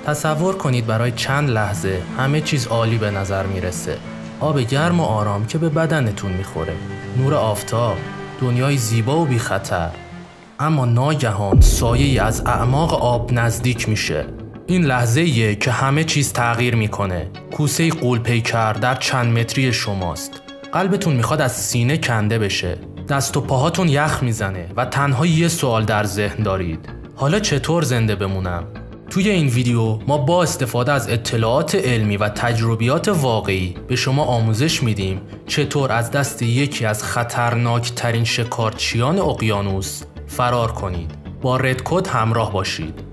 تصور کنید برای چند لحظه همه چیز عالی به نظر میرسه. آب گرم و آرام که به بدنتون میخوره، نور آفتاب، دنیای زیبا و بی خطر. اما ناگهان سایه‌ای از اعماق آب نزدیک میشه. این لحظه‌ایه که همه چیز تغییر میکنه. کوسه غول‌پیکر در چند متری شماست. قلبتون میخواد از سینه کنده بشه. دست و پاهاتون یخ میزنه و تنها یه سوال در ذهن دارید: حالا چطور زنده بمونم؟ توی این ویدیو ما با استفاده از اطلاعات علمی و تجربیات واقعی به شما آموزش میدیم چطور از دست یکی از خطرناکترین شکارچیان اقیانوس فرار کنید. با ردکد همراه باشید.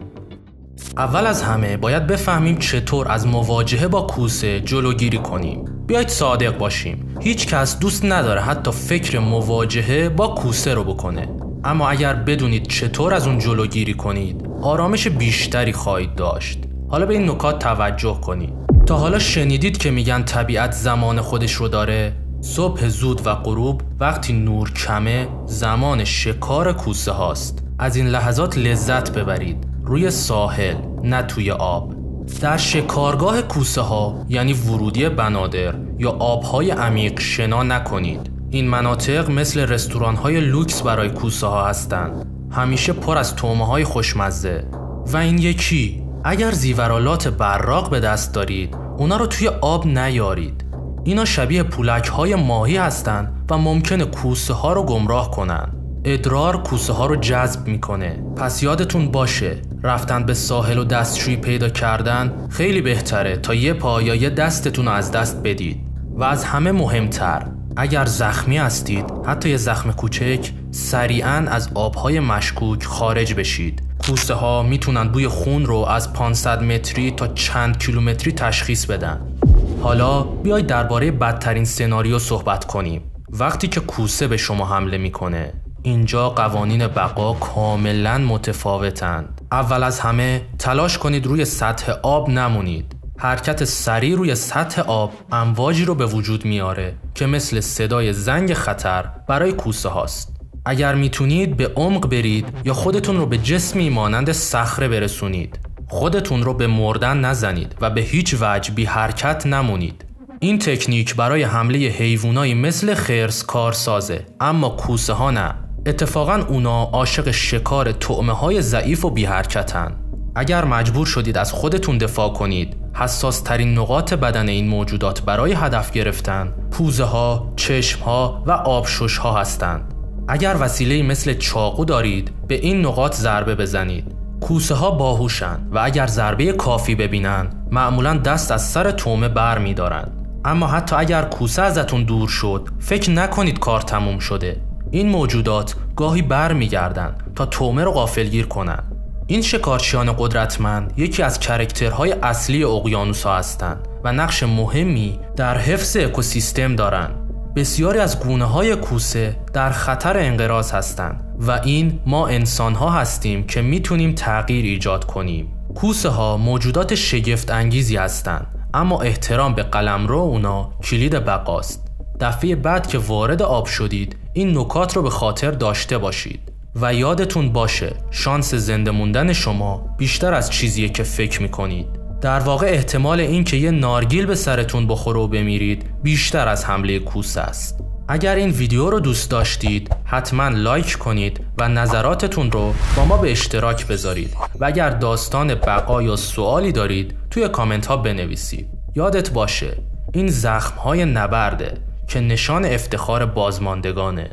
اول از همه باید بفهمیم چطور از مواجهه با کوسه جلوگیری کنیم. بیایید صادق باشیم. هیچ کس دوست نداره حتی فکر مواجهه با کوسه رو بکنه. اما اگر بدونید چطور از اون جلوگیری کنید، آرامش بیشتری خواهید داشت. حالا به این نکات توجه کنید. تا حالا شنیدید که میگن طبیعت زمان خودش رو داره؟ صبح زود و غروب وقتی نور کمه زمان شکار کوسه هاست. از این لحظات لذت ببرید. روی ساحل، نه توی آب. در شکارگاه کوسه ها یعنی ورودی بنادر یا آبهای عمیق شنا نکنید. این مناطق مثل رستوران های لوکس برای کوسه ها هستند. همیشه پر از طعمه های خوشمزه. و این یکی، اگر زیورالات براق به دست دارید، اونا رو توی آب نیارید. اینا شبیه پولک های ماهی هستند و ممکنه کوسه ها رو گمراه کنن. ادرار کوسه ها رو جذب میکنه. پس یادتون باشه رفتن به ساحل و دستشویی پیدا کردن خیلی بهتره تا یه پا یا یه دستتون رو از دست بدید. و از همه مهمتر، اگر زخمی هستید، حتی یه زخم کوچک، سریعاً از آبهای مشکوک خارج بشید. کوسه ها میتونن بوی خون رو از 500 متری تا چند کیلومتری تشخیص بدن. حالا بیایید درباره بدترین سناریو صحبت کنیم. وقتی که کوسه به شما حمله میکنه، اینجا قوانین بقا کاملا متفاوتند. اول از همه تلاش کنید روی سطح آب نمونید. حرکت سریع روی سطح آب امواجی رو به وجود میاره که مثل صدای زنگ خطر برای کوسه هاست. اگر میتونید به عمق برید یا خودتون رو به جسمی مانند صخره برسونید. خودتون رو به مردن نزنید و به هیچ وجه بی حرکت نمونید. این تکنیک برای حمله حیوانایی مثل خرس کارسازه، اما کوسه ها نه. اتفاقاً اونا عاشق شکار طعمه های ضعیف و بی حرکتن. اگر مجبور شدید از خودتون دفاع کنید، حساس ترین نقاط بدن این موجودات برای هدف گرفتن پوزه ها، چشم ها و آبشش ها هستند. اگر وسیله‌ای مثل چاقو دارید، به این نقاط ضربه بزنید. کوسه ها باهوشن و اگر ضربه کافی ببینن، معمولاً دست از سر طعمه بر می دارن. اما حتی اگر کوسه ازتون دور شد، فکر نکنید کار تموم شده. این موجودات گاهی بر می گردن تا طعمه رو غافلگیر کنن. این شکارچیان قدرتمند یکی از کرکترهای اصلی اقیانوس‌ها هستند و نقش مهمی در حفظ اکوسیستم دارند. بسیاری از گونه‌های کوسه در خطر انقراض هستند و این ما انسان‌ها هستیم که میتونیم تغییر ایجاد کنیم. کوسه ها موجودات شگفت انگیزی هستند، اما احترام به قلمرو اونا کلید بقاست. دفعه بعد که وارد آب شدید، این نکات رو به خاطر داشته باشید و یادتون باشه شانس زنده موندن شما بیشتر از چیزیه که فکر میکنید. در واقع احتمال این که یه نارگیل به سرتون بخوره و بمیرید بیشتر از حمله کوسه است. اگر این ویدیو رو دوست داشتید حتما لایک کنید و نظراتتون رو با ما به اشتراک بذارید و اگر داستان بقا یا سوالی دارید توی کامنت ها بنویسید. یادت باشه این زخم های نبرده که نشان افتخار بازماندگانه.